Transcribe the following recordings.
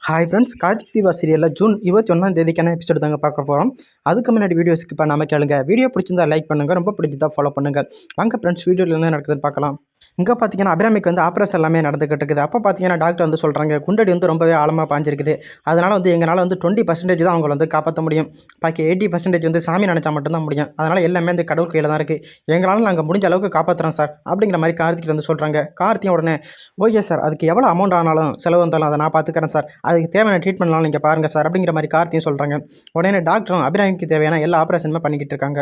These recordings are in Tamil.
ஹாய் ஃப்ரெண்ட்ஸ், கார்த்திக் தீபா சீரியலில் ஜூன் 21 எபிசோடு தாங்க பார்க்க போகிறோம். அதுக்கு முன்னாடி வீடியோஸ்க்கு இப்போ நம்ம கேளுங்க. வீடியோ பிடிச்சிருந்தா லைக் பண்ணுங்கள், ரொம்ப பிடிச்சிருந்தா ஃபாலோ பண்ணுங்கள். வாங்க ஃப்ரெண்ட்ஸ், வீடியோவில் என்ன நடக்குதுன்னு பார்க்கலாம். இங்கே பார்த்தீங்கன்னா அபிராமிக்கு ஆப்ரேஷன் எல்லாமே நடந்துகிட்டு இருக்குது. அப்போ பார்த்தீங்கன்னா டாக்டர் சொல்கிறாங்க, குண்டடி ரொம்பவே ஆழமாக பாஞ்சிருக்குது. அதனால் எங்களால் 20% தான் அவங்கள காப்பாற்ற முடியும். பாக்கி 80% சாமி நினச்சா மட்டும்தான் முடியும். அதனால் எல்லாமே கடவுள் கையில் தான் இருக்குது. எங்களால் நாங்கள் முடிஞ்ச அளவுக்கு காப்பாற்றுறோம் சார் அப்படிங்கிற மாதிரி கார்த்திக் சொல்கிறாங்க. கார்த்தியும் உடனே ஓகே சார், அதுக்கு எவ்வளோ அமௌண்ட் ஆனாலும் செலவு வந்தாலும் அதை நான் பார்த்துக்கிறேன் சார், அதுக்கு தேவையான ட்ரீட்மெண்ட்லாம் நீங்கள் பாருங்கள் சார் அப்படிங்கிற மாதிரி கார்த்தியும் சொல்கிறாங்க. உடனே டாக்டரும் அபிராமிக்கு தேவையான எல்லா ஆப்ரேஷனுமே பண்ணிக்கிட்டு இருக்காங்க.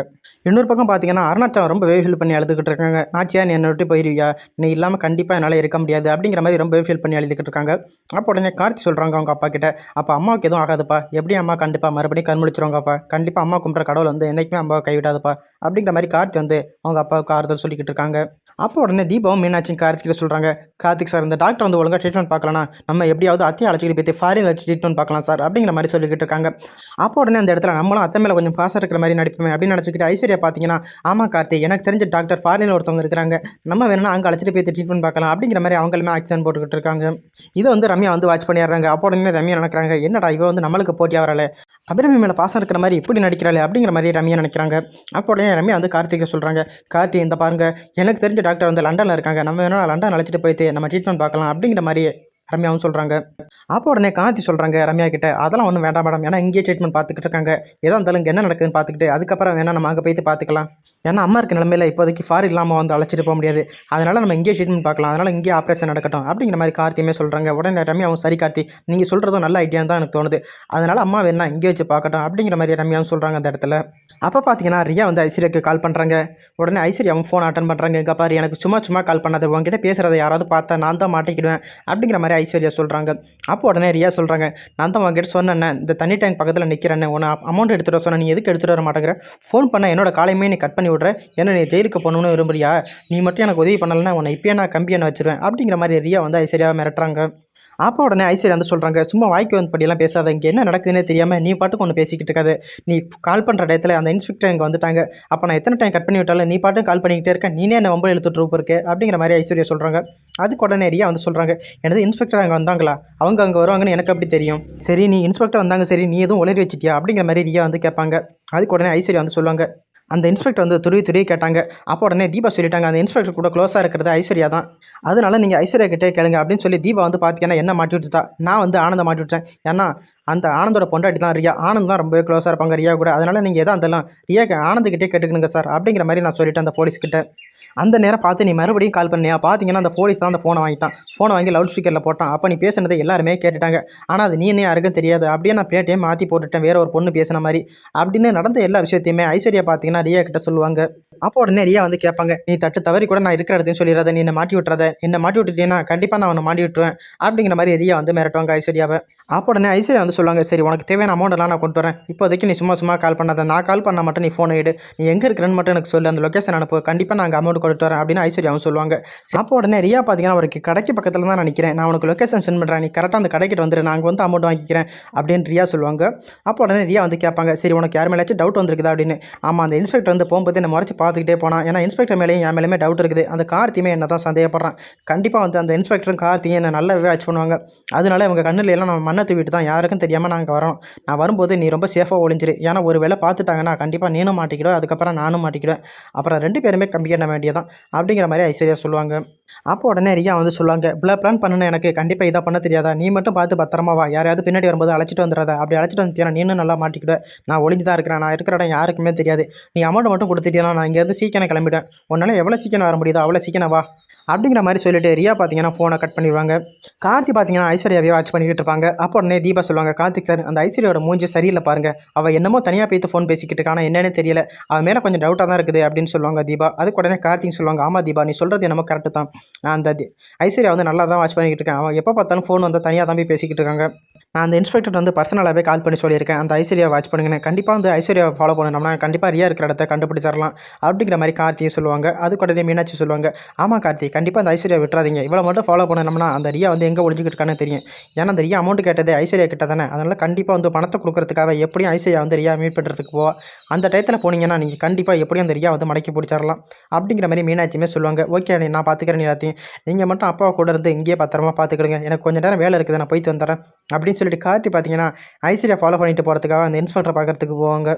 இன்னொரு பக்கம் பார்த்தீங்கன்னா அருணாச்சலம் ரொம்ப ஃபீல் பண்ணி அழுதுகிட்டு இருக்காங்க. நாச்சியா, நீ என்னை விட்டு போயிருவியா, நீ இல்லாமல் கண்டிப்பாக என்னால் இருக்க முடியாது அப்படிங்கிற மாதிரி ரொம்ப ஃபீல் பண்ணி அழுதுகிட்டு இருக்காங்க. அப்போ உடனே கார்த்தி சொல்கிறாங்க அவங்க அப்பா கிட்ட, அப்போ அம்மாவுக்கு எதுவும் ஆகாதுப்பா, எப்படி அம்மா கண்டிப்பாக மறுபடியும் கண் முழிச்சிருவாங்கப்பா, கண்டிப்பாக அம்மா கும்பிட்ற கடவுள் என்றைக்குமே அம்மாவை கைவிடாதுப்பா அப்படிங்கிற மாதிரி கார்த்தி அவங்க அப்பாவுக்கு ஆறுதல் சொல்லிக்கிட்டு இருக்காங்க. அப்போ உடனே தீபாவும் மீனாட்சியும் கார்த்திகிட்ட சொல்கிறாங்க, கார்த்திக் சார், இந்த டாக்டர் ஒழுங்காக ட்ரீட்மெண்ட் பார்க்கலனா நம்ம எப்படியாவது அத்தையை அழைச்சிட்டு போய் ஃபாரின் வச்சு ட்ரீட்மெண்ட் பார்க்கலாம் சார் அப்படிங்கிற மாதிரி சொல்லிக்கிட்டு இருக்காங்க. அப்போ உடனே அந்த இடத்துல நம்மளும் அத்தை மேலே கொஞ்சம் பாசம் இருக்கிற மாதிரி நடிப்போமே அப்படின்னு நினச்சிக்கிட்டு ஐஸ்வர்யா பார்த்தீங்கன்னா, ஆமாம் கார்த்திக், எனக்கு தெரிஞ்ச டாக்டர் ஃபாரினில் ஒருத்தவங்க இருக்கிறாங்க, நம்ம வேணும்னா அங்கே அழைச்சிட்டு போய் ட்ரீட்மெண்ட் பார்க்கலாம் அப்படிங்கிற மாதிரி அவங்களுமே ஆக்ஷன் போட்டுக்கிட்டு இருக்காங்க. இதை ரம்யா வாட்ச் பண்ணிடுறாங்க. அப்போ உடனே ரம்யா நினைக்கிறாங்க, என்னடா இவ நம்மளுக்கு போட்டியாக வரல, அபிராமி மேலே பாசம் இருக்கிற மாதிரி இப்படி நடிக்கிறாளே அப்படிங்கிற மாதிரி ரம்யா நினைக்கிறாங்க. அப்போ உடனே ரம்யா கார்த்திகை சொல்கிறாங்க, கார்த்திக் இந்த பாருங்க, எனக்கு தெரிஞ்ச டாக்டர் லண்டனில் இருக்காங்க, நம்ம வேணால் லண்டன் அழைச்சிட்டு போயிட்டு நம்ம ட்ரீட்மெண்ட் பார்க்கலாம் அப்படிங்கிற மாதிரி ரம்யாவும் சொல்கிறாங்க. அப்போ உடனே கார்த்தி சொல்கிறாங்க ரம்யா கிட்ட, அதெல்லாம் ஒன்றும் வேண்டாம் மேடம், ஏன்னா இங்கேயே ட்ரீட்மெண்ட் பார்த்துக்கிட்டு இருக்காங்க, எதாக இருந்தாலும் இங்கே என்ன நடக்குதுன்னு பார்த்துக்கிட்டு அதுக்கப்புறம் வேணால் நம்ம அங்கே போய்ட்டு பார்த்துக்கலாம், ஏன்னா அம்மா இருக்க நிலமையில இப்போதைக்கு ஃபாரின் இல்லாமல் அழைச்சிட்டு போக முடியாது, அதனால் நம்ம இங்கேயே ட்ரீட்மெண்ட் பார்க்கலாம், அதனால் இங்கேயே ஆப்ரேஷன் நடக்கட்டும் அப்படிங்கிற மாதிரி கார்த்தியுமே சொல்கிறாங்க. உடனே ரம்யாவும், சரி கார்த்தி, நீங்கள் சொல்கிறதும் நல்ல ஐடியான்னு தான் எனக்கு தோணுது, அதனால் அம்மா வேணா இங்கே வச்சு பார்க்கட்டும் அப்படிங்கிற மாதிரி ரம்யாவும் சொல்கிறாங்க அந்த இடத்துல. அப்போ பார்த்தீங்கன்னா ரியா ஐஸ்வர்யாவுக்கு கால் பண்ணுறாங்க. உடனே ஐஸ்வர்யாவும் ஃபோன் அட்டன் பண்ணுறாங்க. இங்கே பாரு, எனக்கு சும்மா கால் பண்ணாத, உங்ககிட்ட பேசுகிறத யாராவது பார்த்தா நான் தான் மாட்டிக்கிடுவேன் அப்படிங்கிற மாதிரி ஐஸ்வர்யா சொல்கிறாங்க. அப்போ உடனே ரியா சொல்கிறாங்க, நான் தான் உங்ககிட்ட சொன்னேன், இந்த தண்ணி டேங்க் பக்கத்தில் நிற்கிறேன்னு, உன்னை அமௌண்ட் எடுத்துகிட்டு வர சொன்ன, நீ எதுக்கு எடுத்துகிட்டு வர மாட்டேங்கிற, ஃபோன் பண்ண என்னோட காலையுமே நீ கட் பண்ணி விட்ற, ஏன்னா நீ ஜெயிலுக்கு போகணுன்னு விரும்புறியா, நீ மட்டும் எனக்கு உதவி பண்ணலைன்னா உன்னை இப்பயே நான் கம்பியை வச்சுருவேன் அப்படிங்கிற மாதிரி ரியா ஐஸ்வர்யாவை மிரட்டுறாங்க. அப்போ உடனே ஐஸ்வர்யா சொல்கிறாங்க, சும்மா வாய்க்கு படியெல்லாம் பேசாத, இங்கே என்ன நடக்குதுன்னே தெரியாமல் நீ பாட்டுக்கு ஒன்று பேசிக்கிட்டு இருக்காது, நீ கால் பண்ணுற இடத்துல அந்த இன்ஸ்பெக்டர் இங்கே வந்துட்டாங்க, அப்போ நான் எத்தனை டைம் கட் பண்ணி விட்டாலும் நீ பாட்டு கால் பண்ணிக்கிட்டே இருக்கேன், நீனே என்ன ரொம்ப இழுத்துட்டு இருக்கு அப்படிங்கிற மாதிரி ஐஸ்வர்யா சொல்கிறாங்க. அதுக்கு உடனே ரியா சொல்கிறாங்க, எனது இன்ஸ்பெக்டர் அங்கே வந்தாங்களா, அவங்க அங்கே வருவாங்கன்னு எனக்கு அப்படி தெரியும், சரி நீ இன்ஸ்பெக்டர் வந்தாங்க, சரி நீ எதுவும் உளறி வச்சிட்டியா அப்படிங்கிற மாதிரி ரியா கேட்பாங்க. அதுக்கு உடனே ஐஸ்வர்யா சொல்லுவாங்க, அந்த இன்ஸ்பெக்டர் துருவி கேட்டாங்க. அப்போ உடனே தீபா சொல்லிட்டாங்க, அந்த இன்ஸ்பெக்டர் கூட க்ளோஸாக இருக்கிறது ஐஸ்வர்யா தான், அதனால நீங்கள் ஐஸ்வர்யா கிட்டே கேளுங்க அப்படின்னு சொல்லி தீபா பார்த்தீங்கன்னா என்ன மாட்டி விட்டுட்டா, நான் ஆனந்த மாட்டி விட்டேன், ஏன்னா அந்த ஆனந்தோட பொண்டாட்டி தான் ரியா, ஆனந்த் தான் ரொம்பவே க்ளோஸாக இருப்பாங்க ரியா கூட, அதனால் நீங்கள் எதாக இருந்தாலும் ரியா ஆனந்துக்கிட்டே கேட்டுக்கணுங்க சார் அப்படிங்கிற மாதிரி நான் சொல்லிட்டேன் அந்த போலீஸ்கிட்ட. அந்த நேரம் பார்த்து நீ மறுபடியும் கால் பண்ணியா, பார்த்தீங்கன்னா அந்த போலீஸ் தான் அந்த ஃபோனை வாங்கிட்டான், ஃபோனை வாங்கி லவுட் ஸ்பீக்கரில் போட்டான், அப்போ நீ பேசுனதை எல்லாருமே கேட்டுட்டாங்க, ஆனால் அது நீ என்ன யாருக்கும் தெரியாது, அப்படியே நான் பிளேட்டையே மாற்றி போட்டுட்டேன் வேற ஒரு பொண்ணு பேசின மாதிரி அப்படின்னு நடந்த எல்லா விஷயத்தையுமே ஐஸ்வர்யா பார்த்தீங்கன்னா ரியா கிட்ட சொல்லுவாங்க. அப்போ உடனே ரியா கேட்பாங்க, நீ தட்டு தவறி கூட நான் இருக்கிற இடத்தையும் சொல்லிடுறத, நீ என்னை மாட்டி விட்டுறத, என்னை மாட்டி விட்டுட்டீங்கன்னா கண்டிப்பாக நான் அவனை மாட்டி விட்டுருவேன் அப்படிங்கிற மாதிரி ரியா மிரட்டுவாங்க ஐஸ்வர்யாவை. அப்போ உடனே ஐஸ்வர்யா சொல்லுவாங்க, சரி உனக்கு தேவையான அமௌண்ட்டெல்லாம் நான் கொண்டு வரேன், இப்போதைக்கு நீ சும்மா கால் பண்ணாத, நான் கால் பண்ணால் மட்டும் நீ ஃபோனை எடு, நீ எங்கே இருக்கிறேன்னு மட்டும் எனக்கு சொல்லு, அந்த லொக்கேஷன் அனுப்பு, கண்டிப்பாக நான் அமௌண்ட் கொண்டு வரேன் அப்படின்னு ஐஸ்வர்யாவும் சொல்லுவாங்க. அப்போ உடனே ரியா பார்த்தீங்கன்னா, அவருக்கு கடைக்கு பக்கத்தில் தான் நினைக்கிறேன், நான் உனக்கு லொக்கேஷன் சென்ட் பண்ணுறேன், நீ கரெக்டாக அந்த கடைக்கிட்ட வந்துடு, நான் அங்கே அமௌண்ட் வாங்கிக்கிறேன் அப்படின்னு ரியா சொல்லுவாங்க. அப்போ உடனே ரியா கேட்பாங்க, சரி உனக்கு யார் மேலேயாச்சும் டவுட் வந்துருக்குதா அப்படின்னு. ஆமாம், அந்த இன்ஸ்பெக்டர் போகும்போது என்ன முறைச்சி பார்த்துக்கிட்டே போனான், ஏன்னா இன்ஸ்பெக்டர் மேலேயும் என் மேலேயுமே டவுட் இருக்குது, அந்த கார்த்தியுமே என்ன தான் சந்தேகப்படுறான், கண்டிப்பாக அந்த இன்ஸ்பெக்டரும் கார்த்தியும் என்ன நல்லாவே வாட்ச் பண்ணுவாங்க, அதனால இவங்க கண்ணில் எல்லாம் நம்ம மண்ணை தூவிட்டு தான் யாருக்கும் தெரியாமல் நாங்கள் வரோம், நான் வரும்போது நீ ரொம்ப சேஃபாக ஒளிஞ்சிரு, ஏன்னா ஒரு வேளை பார்த்துட்டாங்கன்னா கண்டிப்பாக நீனும் மாட்டிக்கிடுவேன், அதுக்கப்புறம் நானும் மாட்டிக்கிடுவேன், அப்புறம் 2 பேருமே கம்பி பண்ண வேண்டியதான் அப்படிங்கிற மாதிரி ஐஸ்வர்யா சொல்லுவாங்க. அப்போ உடனே ரியா சொல்லுவாங்க, இவ்வளோ பிளான் பண்ணணும், எனக்கு கண்டிப்பாக இதாக பண்ண தெரியாதா, நீ மட்டும் பார்த்து பத்திரமா வா, யாரையாவது பின்னாடி வரும்போது அழைச்சிட்டு வந்துடாத, அப்படி அழைச்சிட்டு வந்துட்டீங்கன்னா நீனும் நல்லா மாட்டிக்கிடுவேன், நான் ஒளிஞ்சு தான் இருக்கிறேன், நான் இருக்கிற இடம் யாருக்குமே தெரியாது, நீ அமௌண்ட் மட்டும் கொடுத்துட்டீங்கன்னா நான் இங்கேருந்து சீக்கிரம் கிளம்பிட்டேன், உன்னால் எவ்வளோ சீக்கிரம் வர முடியுதோ அவ்வளோ சீக்கிரம் வா அப்படிங்கிற மாதிரி சொல்லிட்டு ரியா பார்த்தீங்கன்னா ஃபோனை கட் பண்ணிடுவாங்க. கார்த்தி பார்த்தீங்கன்னா ஐஸ்வர்யாவே வாட்ச் பண்ணிக்கிட்டு இருப்பாங்க. அப்போ உடனே தீபா சொல்லுவாங்க, கார்த்திக் சார், அந்த ஐஸ்வர்யோட மூஞ்சி சரியில்லை பாருங்க, அவள் என்னமோ தனியாக போய்த்து ஃபோன் பேசிக்கிட்டு இருக்கானா என்னன்னு தெரியல, அவன் மேலே கொஞ்சம் டவுட்டாக தான் இருக்குது அப்படின்னு சொல்லுவாங்க தீபா. அதுக்கு உடனே கார்த்திக் சொல்லுவாங்க, ஆமாம் தீபா, நீ சொல்கிறது என்னமோ கரெக்டு தான், நான் அந்த ஐஸ்வர்யா நல்லா தான் வாட்ச் பண்ணிக்கிட்டு இருக்கேன், அவன் எப்போ பார்த்தாலும் ஃபோன் தனியாக தான் போய் பேசிக்கிட்டு இருக்காங்க, நான் அந்த இன்ஸ்பெக்டர் பர்சனலாகவே கால் பண்ணி சொல்லியிருக்கேன், அந்த ஐஸ்வர்யா வாட்ச் பண்ணுங்கன்னு, கண்டிப்பாக ஐஸ்வர்யாவை ஃபாலோ பண்ணணும்னா கண்டிப்பாக ரியா இருக்கிற இடத்த கண்டுபிடிச்சிடலாம் அப்படிங்கிற மாதிரி கார்த்தியை சொல்லுவாங்க. அதுக்கு உடனே மீனாட்சி சொல்லுவாங்க, ஆமாம் கார்த்தி, கண்டிப்பாக அந்த ஐஸ்வர்யா விட்டுறாதீங்க, இவ்வளோ மட்டும் ஃபாலோ பண்ணணும்னா அந்த ரியா எங்கே ஒழிஞ்சிக்கிட்டு இருக்கான்னு தெரியும், ஏன்னா அந்த ரியா அமௌண்ட் கேட்டதே ஐஸ்வர்யா கிட்ட தானே, அதனால் கண்டிப்பாக பணத்தை கொடுக்கறதுக்காக எப்படியும் ஐஸ்வர்யா ரியா மீட் பண்ணுறதுக்கு போவா, அந்த டயத்தில் போனீங்கன்னா நீங்கள் கண்டிப்பாக எப்படியும் அந்த ரியா மடக்கி பிடிச்சிடலாம் அப்படிங்கிற மாதிரி மீனாட்சியுமே சொல்லுவாங்க. ஓகே, நான் பார்த்துக்கிறேன் எல்லாத்தையும், நீங்கள் மட்டும் அப்பாவை கூட இருந்து இங்கேயே பத்திரமா பார்த்துக்கிடுங்க, எனக்கு கொஞ்சம் நேரம் வேலை இருக்குது, நான் போயிட்டு வந்துடுறேன் அப்படின்னு சொல்லிட்டு கார்த்தி பார்த்தீங்கன்னா ஐஸ்வர்யா ஃபாலோ பண்ணிட்டு போகிறதுக்காக அந்த இன்ஸ்பெக்டரை பார்க்கறதுக்கு போவாங்க.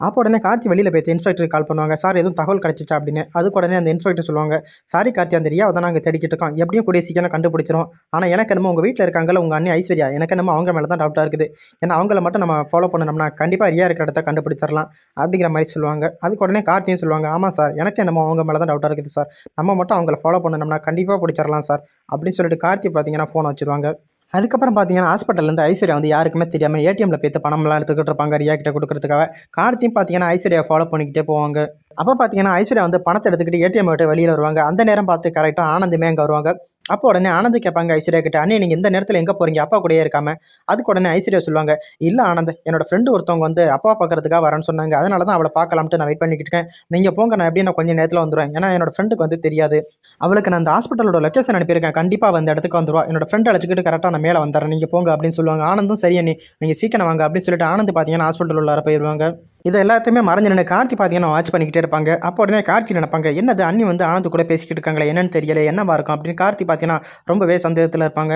அப்போ உடனே கார்த்தி வெளியில் போய்ட்டு இன்ஸ்பெக்டருக்கு கால் பண்ணுவாங்க. சார் எதுவும் தகவல் கிடச்சிச்சா அப்படின்னு. அதுக்கு உடனே அந்த இன்ஸ்பெக்டர் சொல்லுவாங்க, சாரி கார்த்தி, அந்த ரியாவை தான் நாங்கள் தேடிக்கிட்டு இருக்கோம், எப்படியும் கூடிய சீக்கிரம் கண்டுபிடிச்சிரும். ஆனால் எனக்கு என்னமோ உங்கள் வீட்டில் இருக்காங்கல்ல உங்கள் அண்ணி ஐஸ்வர்யா, எனக்கு என்னமோ அவங்க மேலே தான் டவுட்டாக இருக்குது. ஏன்னா அவங்கள மட்டும் நம்ம ஃபாலோ பண்ணணும்னா கண்டிப்பாக ரியா இருக்கிற இடத்த கண்டுபிடிச்சிடலாம் அப்படிங்கிற மாதிரி சொல்லுவாங்க. அதுக்கு உடனே கார்த்தியும் சொல்லுவாங்க, ஆமாம் சார், எனக்கு என்னமோ அவங்க மேலே தான் டவுட்டாக இருக்குது சார், நம்ம மட்டும் அவங்கள ஃபாலோ பண்ணணும்னா கண்டிப்பாக பிடிச்சிடலாம் சார் அப்படின்னு சொல்லிட்டு கார்த்தி பார்த்தீங்கன்னா ஃபோன் வச்சுருவாங்க. அதுக்கப்புறம் பார்த்தீங்கன்னா ஹாஸ்பிட்டல்லேருந்து ஐஸ்வர்யா வந்து யாருக்குமே தெரியாமல் ஏடிஎம்மில் போய்த்து பணம்லாம் எடுத்துக்கிட்டு இருப்பாங்க ரியா கிட்ட கொடுக்கறதுக்காக. கார்த்தியும் பார்த்தீங்கன்னா ஐஸ்வர்யா ஃபாலோ பண்ணிக்கிட்டே போவாங்க. அப்போ பார்த்தீங்கன்னா ஐஸ்வர்யா வந்து பணத்தை எடுத்துக்கிட்டு ஏடிஎம் விட்டு வெளியில் வருவாங்க. அந்த நேரம் பார்த்து கரெக்டாக ஆனந்துமே அங்கே வருவாங்க. அப்போ உடனே ஆனந்த் கேட்பாங்க ஐஸ்வர்யா கிட்ட, அண்ணே நீங்கள் இந்த நேரத்தில் எங்கே போகிறீங்க, அப்பா கூடயே இருக்காம. அதுக்கு உடனே ஐஸ்வர்யா சொல்லுவாங்க, இல்லை ஆனந்த், என்னோட ஃப்ரெண்டு ஒருத்தவங்க வந்து அப்பா பார்க்கறதுக்காக வரேன்னு சொன்னாங்க, அதனால தான் அவளை பார்க்கலாம்ட்டு நான் வெயிட் பண்ணிக்கிட்டு இருக்கேன். நீங்கள் போங்க, நான் எப்படியும் நான் கொஞ்சம் நேரத்தில் வந்துடுவேன். ஏன்னா என்னோட ஃப்ரெண்டுக்கு வந்து தெரியாது, அவளுக்கு நான் அந்த ஹாஸ்பிட்டலோட லொக்கேஷன் அனுப்பியிருக்கேன், கண்டிப்பாக அந்த இடத்துக்கு வந்துடுவா, என்னோட ஃப்ரெண்ட் அழைச்சிக்கிட்டு கரெக்டாக நான் மேலே வந்துடுறேன், நீங்கள் போங்க அப்படின்னு சொல்லுவாங்க. ஆனந்தும் சரி அண்ணி, நீங்கள் சீக்கிரம் வாங்க அப்படின்னு சொல்லிட்டு ஆனந்த் பார்த்தீங்கன்னா ஹாஸ்பிட்டல் உள்ளார போயிடுவாங்க. இது எல்லாத்தையுமே மறைஞ்சு நின்று கார்த்தி பார்த்தீங்கன்னா வாட்ச் பண்ணிக்கிட்டே இருப்பாங்க. அப்போ உடனே கார்த்தி நினைப்பாங்க, என்னது அண்ணி வந்து ஆனந்த் கூட பேசிக்கிட்டு இருக்காங்களே, என்னன்னு தெரியல, என்னவா இருக்கும் அப்படின்னு கார்த்தி பார்த்தீங்கன்னா ரொம்பவே சந்தேகத்தில் இருப்பாங்க.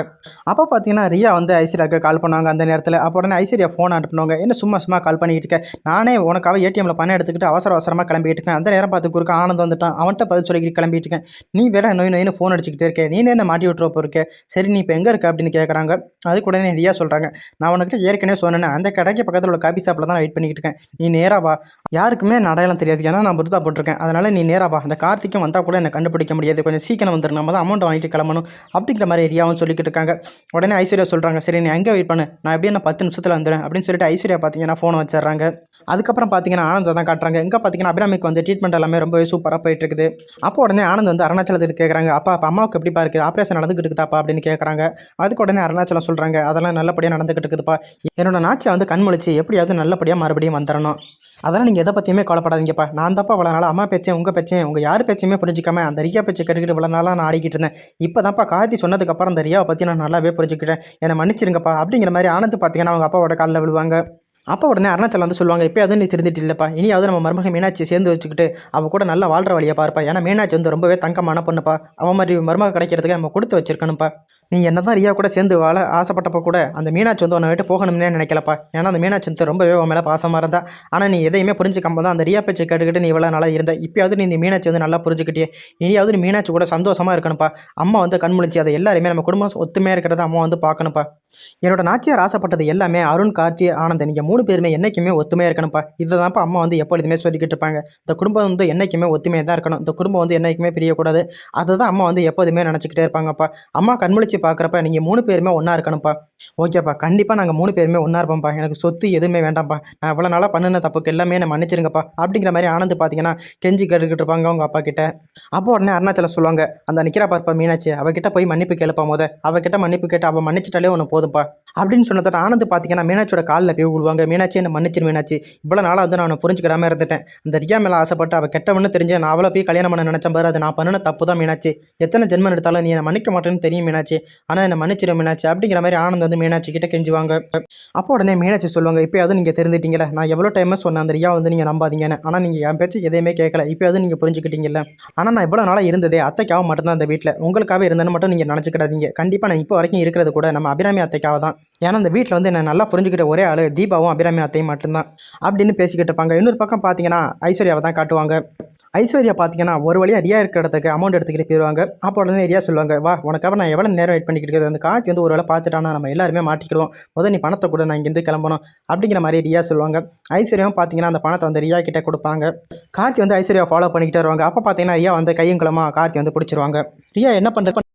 அப்போ பார்த்தீங்கன்னா ரியா வந்து ஐஸ்வர்யாவுக்கு கால் பண்ணுவாங்க அந்த நேரத்தில். அப்போ உடனே ஐஸ்வர்யா ஃபோன் அனுப்புனாங்க, என்ன சும்மா சும்மா கால் பண்ணிக்கிட்டு இருக்கேன், நானே உனக்காக ஏடிஎம்மில் பணம் எடுத்துக்கிட்டு அவசரமாக கிளம்பிட்டு இருக்கேன், அந்த நேரம் பார்த்து குறுக்க ஆனந்த் வந்துட்டான், அவன்கிட்ட பதில் சொல்லிக்கிட்டு கிளம்பிட்டு இருக்கேன், நீ வேற நோயின்னு ஃபோன் அடிச்சுக்கிட்டே இருக்கேன், நீனே என்ன மாட்டி விட்டுற போயிருக்க, சரி நீ இப்போ எங்கே இருக்க அப்படின்னு கேட்குறாங்க. அதுக்கு உடனே ரியா சொல்கிறாங்க, நான் உனக்கிட்ட ஏற்கனவே சொன்னேன், அந்த கடைக்கு பக்கத்தில் உள்ள காபி ஷாப்பில் தான் வெயிட் பண்ணிக்கிட்டு இருக்கேன், நீ நேராக வா, யாருக்குமே நான் அடையாளம் தெரியாது, ஏன்னா நான் புருதா போட்டிருக்கேன், அதனால் நீ நேராக வா, அந்த கார்த்திக்கும் வந்தால் கூட என்னை கண்டுபிடிக்க முடியாது, கொஞ்சம் சீக்கிரம் வந்துடும், நம்ம தான் அமௌண்ட் வாங்கிட்டு கிளம்பணும் அப்படிங்கிற மாதிரி ரியாவும் சொல்லிக்கிட்டு இருக்காங்க. உடனே ஐஸ்வர்யா சொல்கிறாங்க, சரி நீ எங்கே வெயிட் பண்ணு, நான் எப்படியும் நான் 10 நிமிஷத்தில் வந்துடுறேன் அப்படின்னு சொல்லிட்டு ஐஸ்வர்யா பார்த்தீங்கன்னா ஃபோனை வச்சிடுறாங்க. அதுக்கப்புறம் பார்த்தீங்கன்னா ஆனந்தை தான் காட்டுறாங்க. இங்கே பார்த்தீங்கன்னா அபிராமிக்கு வந்து ட்ரீட்மெண்ட் எல்லாமே ரொம்பவே சூப்பராக போயிட்டு இருக்குது. அப்போ உடனே ஆனந்த் வந்து அருணாச்சலத்துக்கு கேட்குறாங்க, அப்பா அம்மாவுக்கு எப்படிப்பா இருக்குது, ஆப்ரேஷன் நடந்துக்கிட்டு இருக்குதாப்பா அப்படின்னு கேட்குறாங்க. அதுக்கு உடனே அருணாச்சலம் சொல்கிறாங்க, அதெல்லாம் நல்லபடியாக நடந்துக்கிட்டு இருக்குதுப்பா, என்னோட நாச்சை வந்து கண்முழிச்சு எப்படியாவது நல்லபடியாக மறுபடியும் வந்துடணும், அதெல்லாம் நீங்கள் எதை பற்றியுமே கவலைப்படாதீங்கப்பா, நான் தப்பா இவ்வளோ நாளாக அம்மா பேச்சேன் உங்கள் பேச்சேன் உங்கள் யார் பேச்சையுமே புரிஞ்சிக்காம அந்த ரியா பேச்சை கேட்டுக்கிட்டு இவ்வளோ நாளாக நான் ஆடிக்கிட்டு இருந்தேன், இப்போ தான்ப்பா கார்த்தி சொன்னதுக்கப்புறம் அந்த ரியாவை பற்றி நான் நல்லாவே புரிஞ்சுக்கிட்டேன், என்னை மன்னிச்சிருங்கப்பா அப்படிங்கிற மாதிரி ஆனந்த் பார்த்தீங்கன்னா அவங்க அப்பாவோட காலில் விழுவாங்க. அப்போ உடனே அருணாச்சலம் வந்து சொல்லுவாங்க, இப்போயாவது நீ திருந்திட்டு இல்லைப்பா, இனியாவது நம்ம மருமக மீனாட்சி சேர்ந்து வச்சுக்கிட்டு அவள் கூட நல்லா வாழ்கிற வழியை பார்ப்பா, ஏன்னா மீனாட்சி வந்து ரொம்பவே தங்கமான பொண்ணுப்பா, அவன் மாதிரி மருமக கிடைக்கிறதுக்கு நம்ம கொடுத்து வச்சிருக்கணும்ப்பா, நீ என்ன தான் ரியா கூட சேர்ந்து வாழ ஆசைப்பட்டப்போ கூட அந்த மீனாட்சி வந்து உன்னை விட்டு போகணும்னே நினைக்கலப்பா, ஏன்னா அந்த மீனாட்சி வந்து ரொம்பவே உன் மேலே பாசமாக இருந்தா, ஆனால் நீ எதையுமே புரிஞ்சுக்காம தான் அந்த ரியா பேச்சை கேட்டுக்கிட்டு நீ இவ்வளோ நாளாக இருந்த, இப்போயாவது நீ இந்த மீனாட்சி வந்து நல்லா புரிஞ்சுக்கிட்டே, இனியாவது நீ மீனாட்சி கூட சந்தோஷமாக இருக்கணும்ப்பா, அம்மா வந்து கண்முழிச்சு அதை எல்லாருமே நம்ம குடும்பம் ஒத்துமையாக இருக்கிறத அம்மா வந்து பார்க்கணும்ப்பா, என்னோட நாச்சியார் ஆசைப்பட்டது எல்லாமே அருண், கார்த்தி, ஆனந்த், நீங்கள் 3 பேருமே என்றைக்குமே ஒத்துமையாக இருக்கணும்ப்பா, இதை தான்ப்பா அம்மா வந்து எப்பொழுதுமே சொல்லிக்கிட்டு இருப்பாங்க, இந்த குடும்பம் வந்து என்றைக்குமே ஒத்துமையாக தான் இருக்கணும், இந்த குடும்பம் வந்து என்றைக்குமே பிரியக்கூடாது, அதை தான் அம்மா வந்து எப்போதுமே நினச்சிக்கிட்டே இருப்பாங்கப்பா, அம்மா கண்முழிச்சு பார்க்குறப்ப நீங்கள் 3 பேருமே ஒன்றா இருக்கணும்ப்பா, ஓகேப்பா கண்டிப்பாக நாங்கள் 3 பேருமே ஒன்றா இருப்போம்ப்பா, எனக்கு சொத்து எதுவுமே வேண்டாம்ப்பா, நான் இவ்வளோ நாளாக பண்ணின தப்புக்கு எல்லாமே என்னை மன்னிச்சிருங்கப்பா அப்படிங்கிற மாதிரி ஆனந்த் பார்த்தீங்கன்னா கெஞ்சி கேட்டுக்கிட்டு இருப்பாங்க அவங்க அப்பா கிட்ட. அப்போ உடனே அருணாச்சலம் சொல்லுவாங்க, அந்த நிற்கிறா பார்ப்பா மீனாட்சி, அவகிட்ட போய் மன்னிப்பு கேளுப்பா, அவகிட்ட மன்னிப்பு கேட்டு அவள் மன்னிச்சிட்டாலே உனக்கு போதுப்பா அப்படின்னு சொன்னதோட ஆனந்த் பார்த்தீங்கன்னா மீனாட்சியோட காலில் போய் விழுவாங்க. மீனாட்சி என்ன மன்னிச்சிரு மீனாட்சி, இவ்வளோ நாளாக வந்து நான் புரிஞ்சுக்கிடாம இருந்துட்டேன், அந்த ரியா மேலே ஆசைப்பட்டு அவள் கெட்டவன்னு தெரிஞ்சு நான் அவளை போய் கல்யாணம் பண்ண நினச்சேன் பாரு, அது நான் பண்ணின தப்பு தான் மீனாட்சி, எத்தனை ஜென்மம் எடுத்தாலும் நீ என்னை மன்னிக்க மாட்டேன்னு தெரியும் மீனாட்சி, ஆனால் என்னை மன்னிச்சிரு மீனாட்சி அப்படிங்கிற மாதிரி ஆனந்த் வந்து மீனாட்சி கிட்ட கெஞ்சுவாங்க. அப்போ உடனே மீனாட்சி சொல்லுவாங்க, இப்போயாவது நீங்கள் தெரிஞ்சுட்டீங்களா, நான் எவ்வளோ டைமாக சொன்னேன் அந்த ரியா வந்து நீங்கள் நம்பாதீங்கன்னு, ஆனால் நீங்கள் என் பேச்சு எதையுமே கேட்கல, இப்போயாவது நீங்கள் புரிஞ்சுக்கிட்டீங்கல்ல, ஆனால் நான் இவ்வளோ நாளாக இருந்ததே அத்தைக்காக மட்டும்தான் அந்த வீட்டில், உங்களுக்காக இருந்தேன்னு மட்டும் நீங்கள் நினச்சிக்கிடாதீங்க, கண்டிப்பாக நான் இப்போ வரைக்கும் இருக்கிறது கூட நம்ம அபிராமி அத்தைக்காக தான், ஏன்னா அந்த வீட்டில் வந்து என்ன நல்லா புரிஞ்சுக்கிட்ட ஒரே ஆள் தீபாவும் அபிராமி அத்தையும் மட்டும்தான் அப்படின்னு பேசிக்கிட்டு இருப்பாங்க. இன்னொரு பக்கம் பார்த்தீங்கன்னா ஐஸ்வர்யாவை தான் காட்டுவாங்க. ஐஸ்வர்யா பார்த்தீங்கன்னா ஒரு வழியாக ரியா இருக்கிற இடத்துக்கு அமௌண்ட் எடுத்துக்கிட்டு போயிடுவாங்க. அப்போ உடனே ரியா சொல்லுவாங்க, வா உனக்காக நான் எவ்வளோ நேரம் வெயிட் பண்ணிக்கிட்டு இருக்கிறது, அந்த கார்த்தி வந்து ஒரு வேளை பார்த்துட்டானா நம்ம எல்லாருமே மாட்டிக்கிடுவோம், முதல் நீ பணத்தை கூட நான் இங்கேருந்து கிளம்பணும் அப்படிங்கிற மாதிரி ரியா சொல்லுவாங்க. ஐஸ்வர்யாவும் பார்த்தீங்கன்னா அந்த பணத்தை வந்து ரியா கிட்டே கொடுப்பாங்க. கார்த்தி வந்து ஐஸ்வர்யா ஃபாலோ பண்ணிக்கிட்டே வருவாங்க. அப்போ பார்த்தீங்கன்னா ரியா வந்து கையும் குளமாக கார்த்தி வந்து பிடிச்சிருவாங்க. ரியா என்ன பண்ணுறது